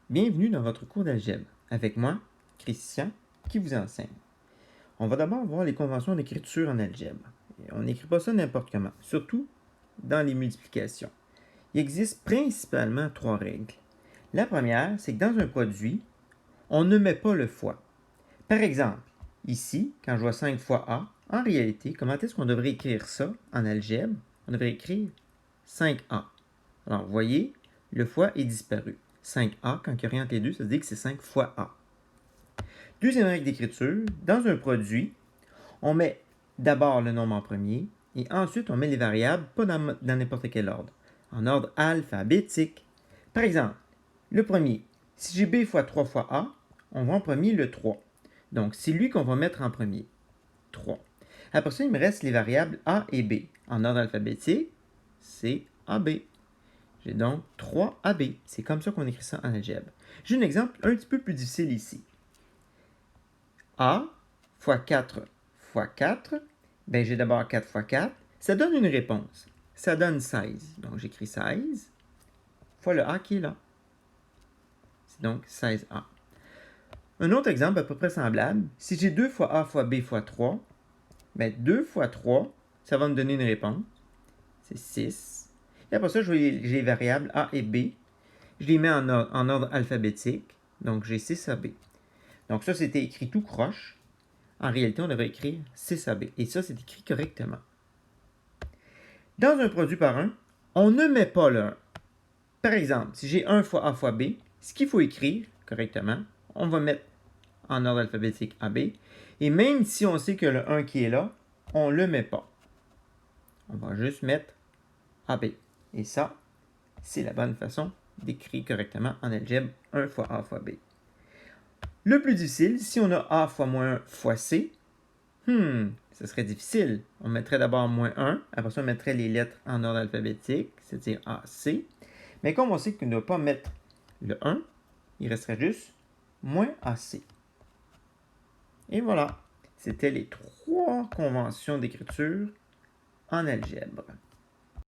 Bienvenue dans votre cours d'algèbre. Avec moi, Christian, qui vous enseigne. On va d'abord voir les conventions d'écriture en algèbre. On n'écrit pas ça n'importe comment, surtout dans les multiplications. Il existe principalement 3 règles. La première, c'est que dans un produit, on ne met pas le fois. Par exemple, ici, quand je vois 5 fois A, en réalité, comment est-ce qu'on devrait écrire ça en algèbre? On devrait écrire 5A. Alors, vous voyez, le fois est disparu. 5A, quand il n'y a rien entre les deux, ça se dit que c'est 5 fois A. Deuxième règle d'écriture, dans un produit, on met d'abord le nombre en premier et ensuite on met les variables pas dans n'importe quel ordre, en ordre alphabétique. Par exemple, le premier, si j'ai B fois 3 fois A, on va en premier le 3. Donc, c'est lui qu'on va mettre en premier. 3. Après ça, il me reste les variables A et B. En ordre alphabétique, c'est AB. J'ai donc 3AB. C'est comme ça qu'on écrit ça en algèbre. J'ai un exemple un petit peu plus difficile ici. A fois 4 fois 4, ben j'ai d'abord 4 fois 4. Ça donne une réponse. Ça donne 16. Donc j'écris 16 fois le A qui est là. C'est donc 16A. Un autre exemple à peu près semblable, si j'ai 2 fois A fois B fois 3, ben 2 fois 3, ça va me donner une réponse. C'est 6. Et après ça, j'ai les variables A et B. Je les mets en ordre alphabétique. Donc, j'ai 6AB. Donc, ça, c'était écrit tout croche. En réalité, on devrait écrire 6AB. Et ça, c'est écrit correctement. Dans un produit par 1, on ne met pas le 1. Par exemple, si j'ai 1 fois A fois B, ce qu'il faut écrire correctement, on va mettre en ordre alphabétique AB. Et même si on sait que le 1 qui est là, on ne le met pas. On va juste mettre AB. Et ça, c'est la bonne façon d'écrire correctement en algèbre 1 fois A fois B. Le plus difficile, si on a A fois moins 1 fois C, ça serait difficile. On mettrait d'abord moins 1, après ça on mettrait les lettres en ordre alphabétique, c'est-à-dire A, C. Mais comme on sait qu'on ne doit pas mettre le 1, il resterait juste moins AC. Et voilà, c'était les 3 conventions d'écriture en algèbre.